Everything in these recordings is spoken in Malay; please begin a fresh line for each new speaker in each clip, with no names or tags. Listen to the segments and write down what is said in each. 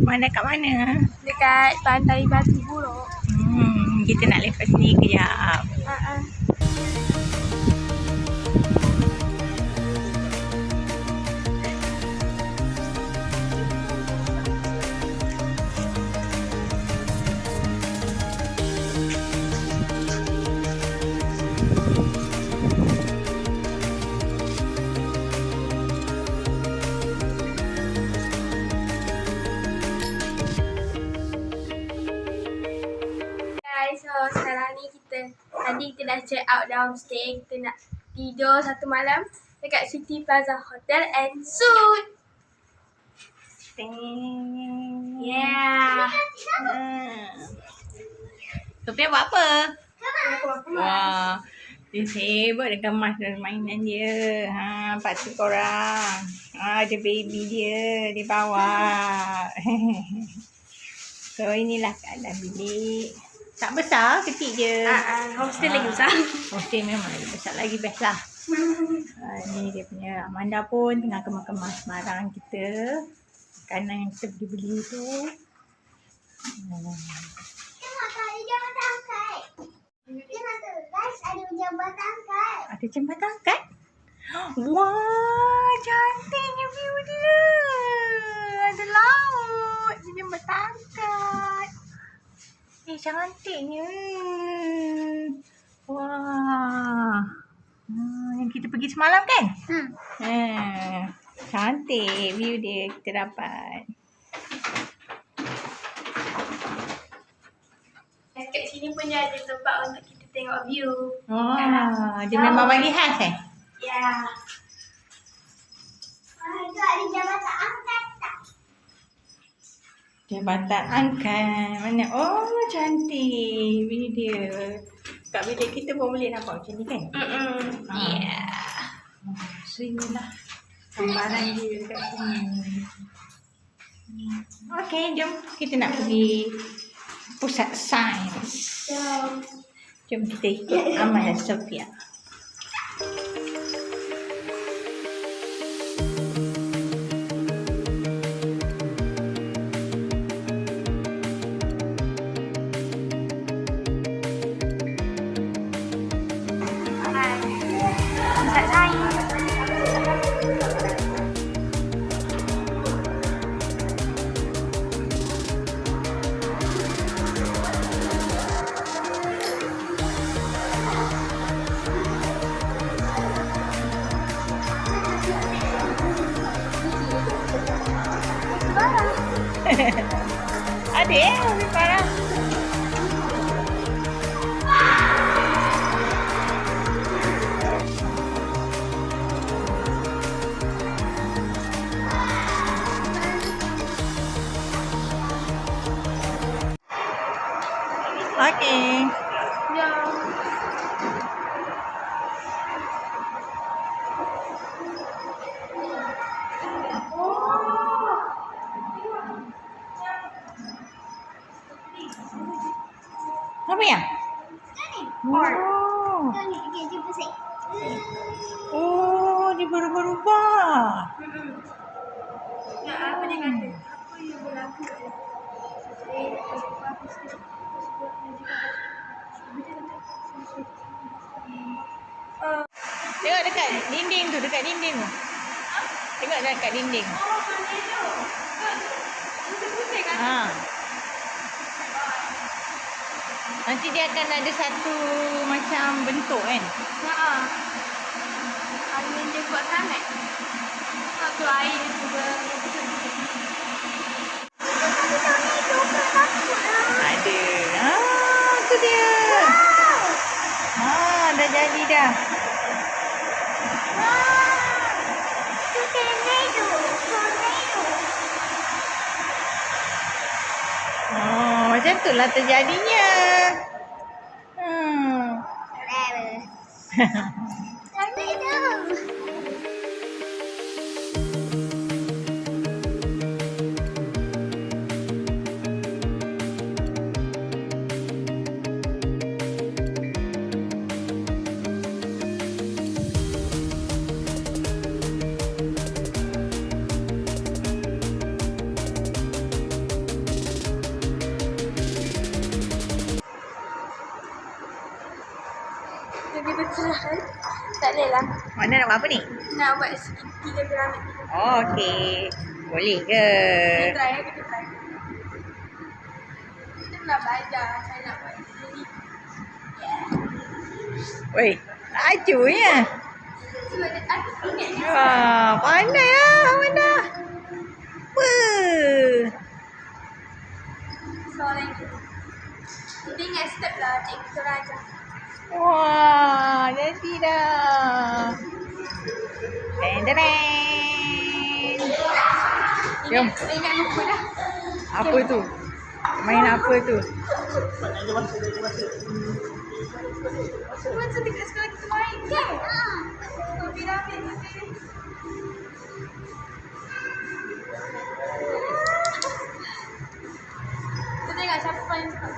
Mana kat mana?
Dekat Pantai Batu Buruk.
Kita nak lepas ni kejap.
So sekarang ni tadi kita dah check out downstairs. Kita nak tidur satu malam dekat City Plaza Hotel and Suite. Yeah.
Sofia buat apa? Wah, dia sibuk dengan mas dan mainan dia. Lepas tu korang. Ada baby dia di bawah. So inilah keadaan bilik. Tak besar, kecil je.
Hostel lagi besar.
Hostel memang lagi besar lagi best lah. Ni dia punya. Amanda pun tengah kemas-kemas barang kita. Makanan yang kita beli tu.
Tengok tak ada jambatan angkat. Tengok tu guys, ada jambatan angkat.
Ada jambatan angkat? Wah, cantiknya view dia. Ada laut. Ada jambatan angkat. Cantiknya. Wah. Yang kita pergi semalam kan? Cantik view dia kita dapat.
Kat sini pun dia ada tempat untuk kita tengok view.
Dia memang bagi khas
Ya.
Itu ada jambatan angkat tak?
Jambatan angkat. Mana? Oh, cantik view dia. Kat bilik kita pun boleh nampak macam ni kan? Ya. So inilah gambaran dia kat sini. Okey, jom kita nak pergi pusat sains. Jom kita ikut Amal dan Sofia.
Pusat sains.
Ada lebih parah. Okey. Apa yang? Oh.
Okey, jumpa saya.
Oh, dia berubah-ubah.
Apa dia kata? Apa yang berlaku?
Tengok dekat dinding tu, dekat dinding tu. Tengok dekat dinding. Nanti dia akan ada satu macam bentuk kan?
Angin dia kuat sangat. Satu air juga.
Ada. Tu dia. Dah jadi dah. Macam tu lah terjadinya.
Cantik tu.
boleh lah.
Mana nak buat apa ni?
Nak buat segitiga piramid.
Oh, okey. Boleh ke?
Kita try ya, kita try. Kita nak belajar saya nak buat ini.
Weh, lajunya.
Sebab aku ingat ni.
Wah, pandai lah Amanda. Apa?
Soalan kita. Kita ingat step lah cikgu tu ajar.
Wah, jadi dah. Deng. Jom.
Ingat lupa dah.
Apa tu? Main apa tu?
Masa dekat sekolah kita main kan? Piramid ni. Kita tengok siapa paling cepat.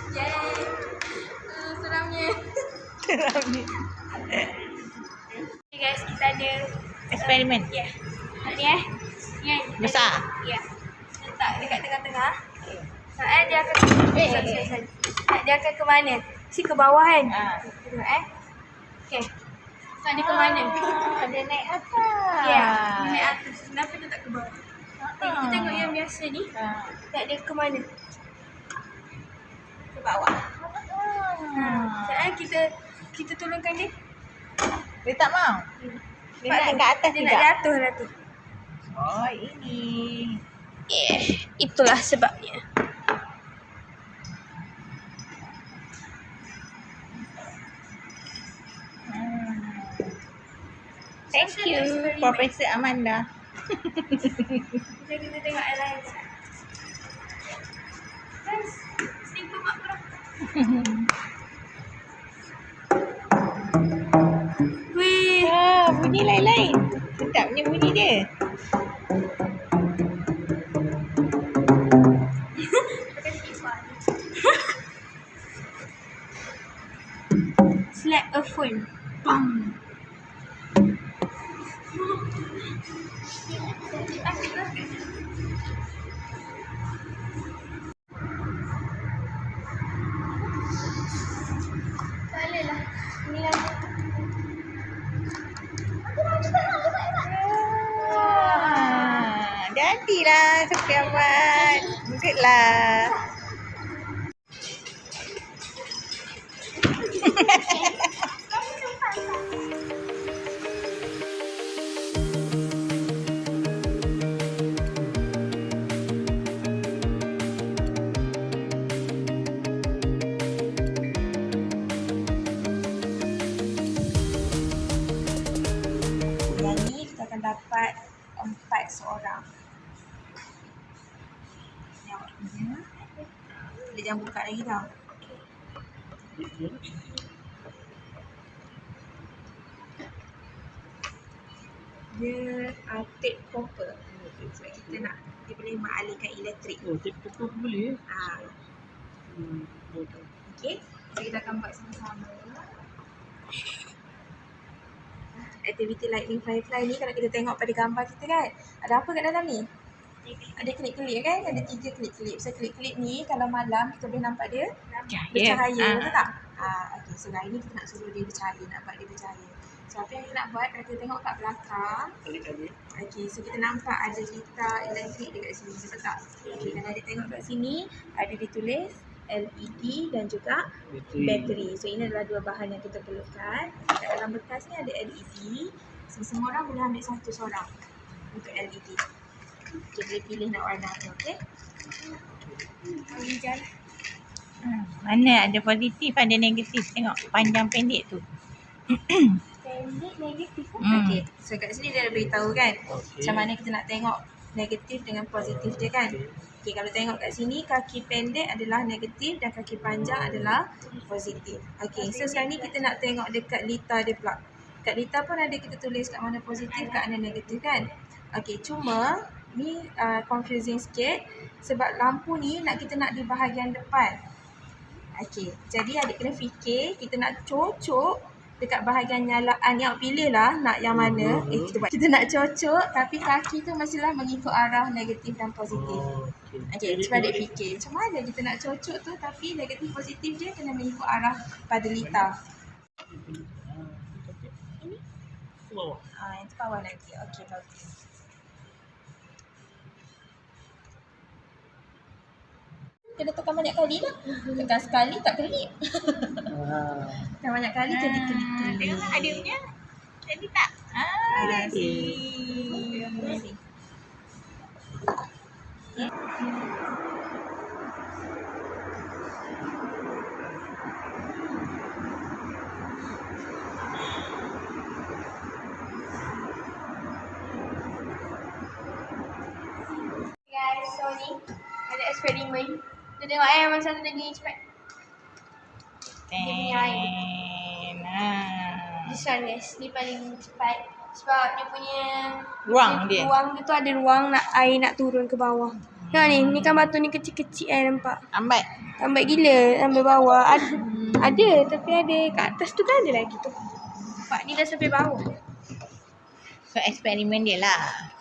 Yay! Seramnya. Okay guys, kita ada
Eksperimen.
ya. Ni ya.
Besar.
Ya. Letak dekat tengah-tengah. Dia akan sorry. Dia akan ke mana? Si ke bawah kan? Tengok Okey. So dia ke mana?
Dia naik atas.
Ya, dia naik atas. Kenapa dia tak ke bawah? Kita tengok yang biasa ni. Tak dia ke mana? Ke bawah. Kita tolongkan dia.
Dia tak mau. Dia nak kat atas
dia
juga.
nak jatuh lah tu.
Oh, ini.
Itulah sebabnya.
Thank you, Profesor Amanda.
Jadi kita tengok yang lain. Guys, singkong mak perah. Wih.
Bunyi lain-lain. Sedapnya bunyi dia.
Slap a phone. Bam. Tak boleh lah. Ni lah.
Jadilah Sophie Ahmad. Good lah.
Yang ni kita akan dapat 4 seorang. Tengok ni. Dia jangan buka lagi tau. Dia tape copper. Sebab kita nak dia boleh mengalihkan elektrik.
Oh, tape copper boleh?
Okey. So kita akan buat sama-sama. Aktiviti lightning firefly ni kalau kita tengok pada gambar kita kan, ada apa kat dalam ni? Ada kelip-kelip kan? Ada 3 kelip-kelip. So kelip-kelip ni kalau malam kita boleh nampak dia bercahaya, betul tak? Okey, so hari ni kita nak suruh dia bercahaya, nak buat dia bercahaya. So apa yang kita nak buat, kalau kita tengok kat belakang, okey, so kita nampak ada litar elektrik dekat sini, betul tak? Okey, kalau dia tengok kat sini, ada ditulis LED dan juga bateri. So ini adalah 2 bahan yang kita perlukan. Kat dalam bekas ni ada LED. So semua orang boleh ambil satu seorang untuk LED. Okay, boleh pilih nak warna apa, okey? Hijau.
Mana ada positif, ada negatif. Tengok panjang pendek tu.
Pendek, negatif kan?
Okay.
Okay, so kat sini dia dah beritahu kan macam mana kita nak tengok negatif dengan positif dia kan. Okay, kalau tengok kat sini kaki pendek adalah negatif dan kaki panjang adalah positif. Okay, so sekarang ni kita nak tengok dekat litar dia pula. Kat litar pun ada kita tulis kat mana positif, kat mana negatif kan. Okay, cuma ni confusing sikit sebab lampu ni kita nak di bahagian depan. Okey, jadi adik kena fikir kita nak cocok dekat bahagian nyalaan yang pilih lah nak yang mana. Kita nak cocok tapi kaki tu mestilah mengikut arah negatif dan positif. Okey, cuba adik fikir macam mana kita nak cocok tu tapi negatif positif dia kena mengikut arah pada litar.
Bawah.
Yang tu bawah nanti. Okey, bagus. Kena tekan banyak kali lah. Tekan sekali tak kelip. Tekan banyak kali kelip.
Tengok ada punya. Jadi tak? Jadi.
Terima kasih. Guys, so ni ada eksperimen. Kita tengok mana satu lagi cepat. This one guys, ni paling cepat sebab dia punya
Ruang dia.
Ruang dia tu ada ruang nak air nak turun ke bawah. Tengok ni kan batu ni kecil-kecil nampak.
Lambat.
Lambat gila sampai bawah. Ada tapi ada kat atas tu kan ada lagi tu. Nampak ni dah sampai bawah.
So eksperimen dia lah.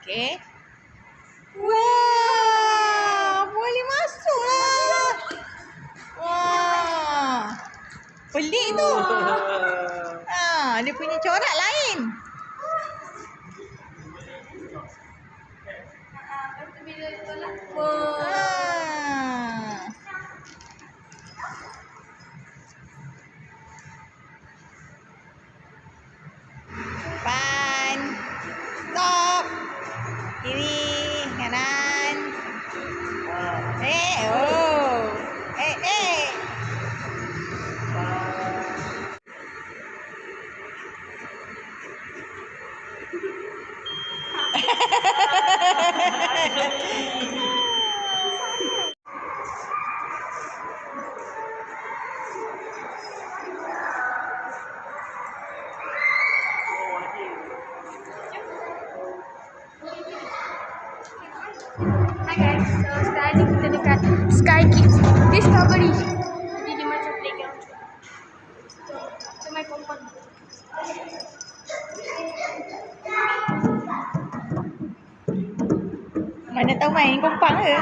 Okay. Wah, boleh masuk lah. Wah, pelik tu. Dia punya corak lain. Ah. Depan. Stop. Kiri, kanan. Oh.
Hi guys, so sekarang ni kita dekat Sky Kids Discovery. Jadi dia macam playground. So my compound.
Mana tahu main kompang ke?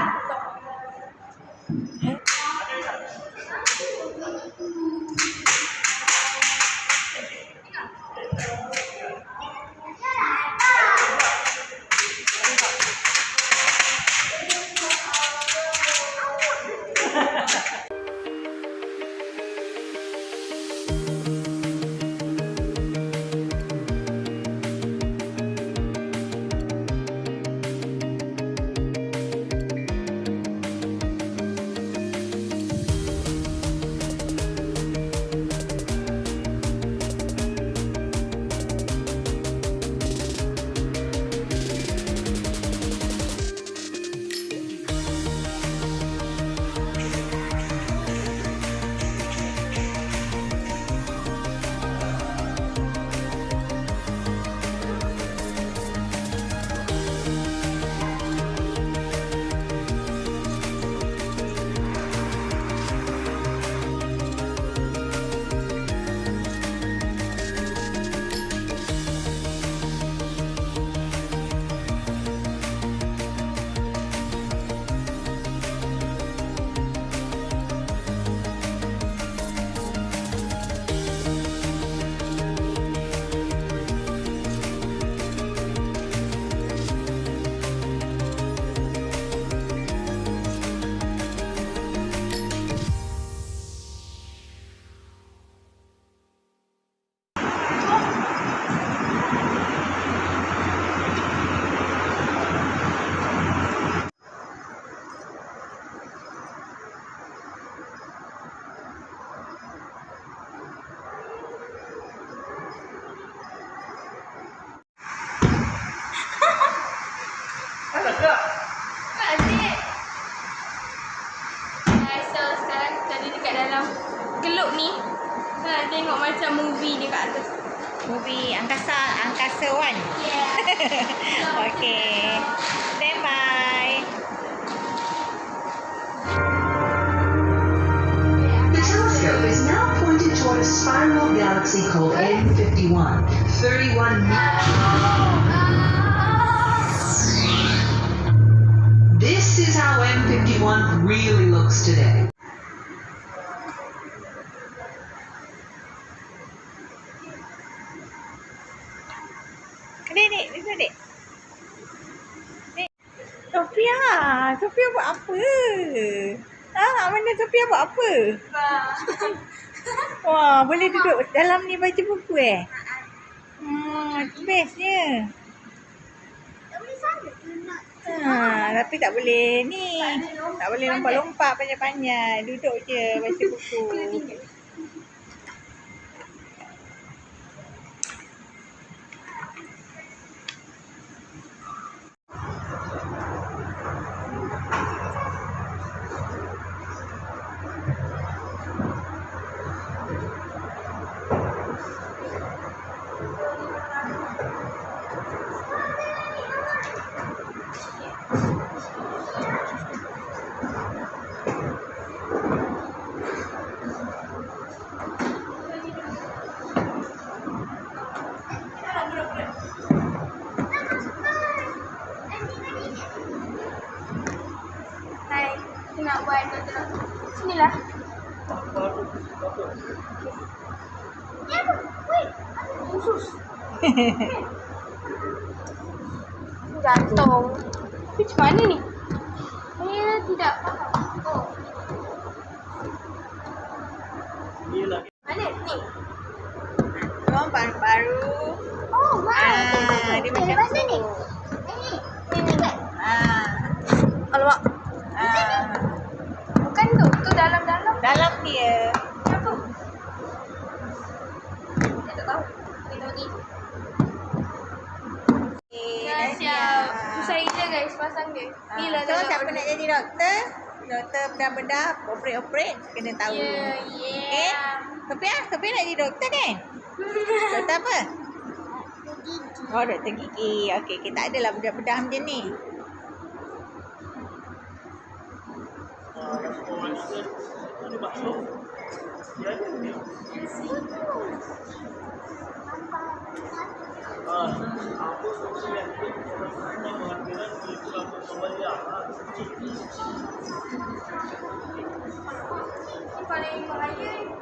Movie Angkasa One.
Yeah.
Okay. Stand by.
The telescope is now pointed toward a spiral galaxy called M51, 31 This is how M51 really looks today.
Dek. Sophia buat apa? Mana Sophia buat apa? Wah, boleh duduk dalam ni baca buku bestnya.
Tak boleh sana ke nak?
Tapi tak boleh ni. Tak boleh lompat-lompat panjang-panjang. Duduk je baca buku.
Hai, kita nak buat betul. Sinilah. Ya, apa? Wait, khusus.
Gantung. Tapi macam mana ni? Saya tidak faham. Oh,
Dia lah.
mana ni?
Oh, baru.
Oh, wow.
Dia
Okay,
macam
lepas
tu.
ni. Ni kan?
Alamak. Bukan tu. Tu dalam-dalam.
Dalam dia.
Apa? Saya tak tahu. Kita pergi. Dah siap. Susah gila guys pasang dia. Ni lah
So, siapa nak jadi doktor? Doktor bedah-bedah, operate, kena tahu.
Yeah.
Sophia nak jadi doktor kan? Doktor apa? Oh, doktor gigi. Okey, kita tak adalah bedah-bedah macam ni.
Orang dia masuk. Dia ada ni. Aku suka yang dia orang mengatakan itu aku membayar.
Paling bahaya ni.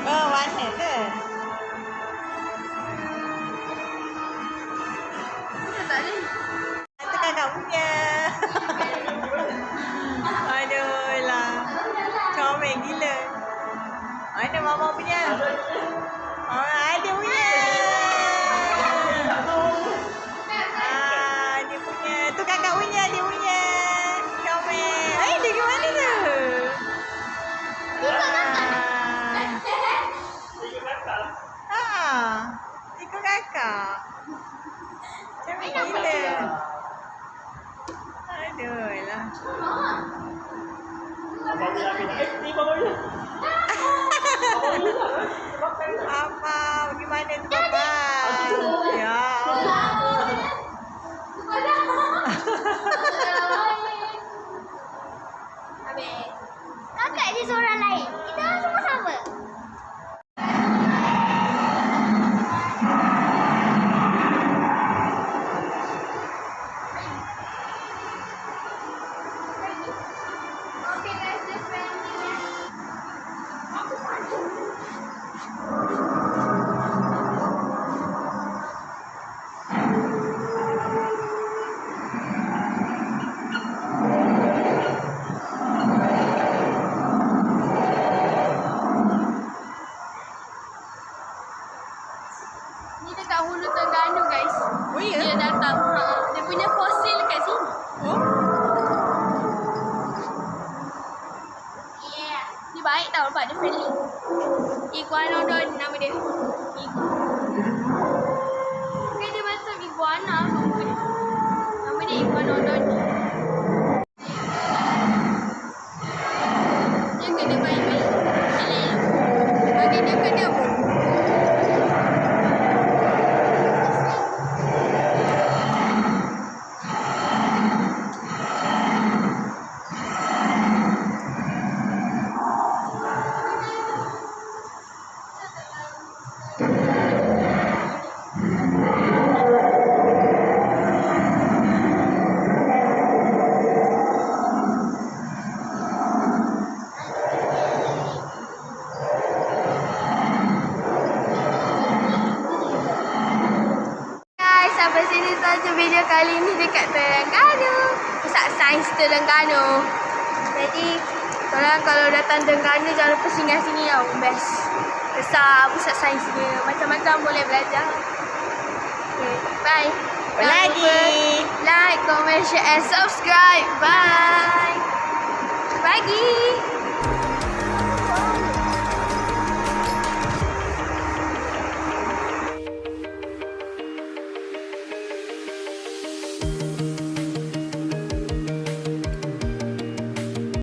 Oh, warna ke? Itu kakak punya. Aduh lah. Comel gila. Mana mama punya? Oh, ada punya. Dia punya. Tu kakak punya, dia punya. Comel. Dia ke mana tu? Ikut kakak. Comel gila. Aduh lah.
Abang dia ambil. Ni bawa dia.
Papa, bagaimana tu Papa? Ya Allah.
Kakak dia seorang lain. Kita orang semua sama. Okay guys, this friendly.
Ni dekat Hulu Terengganu guys.
Oh ya?
Dia datang. Dia punya fosil kat sini.
Oh.
Yeah. Dia baik tau, nampak dia friendly. Iguanodon nama dia. Kan dia macam iguana nama dia. Nama dia Iguanodon. Dia kena main-main. Bagi dia kena pun. Sampai sini saja video kali ini dekat Terengganu. Pusat Sains Terengganu. Jadi, korang kalau datang Terengganu jangan lupa singgah sini tau. Best. Besar pusat sains dia. Macam-macam boleh belajar. Okay, bye. Jangan lupa like, comment, share and subscribe. Bye. Bye.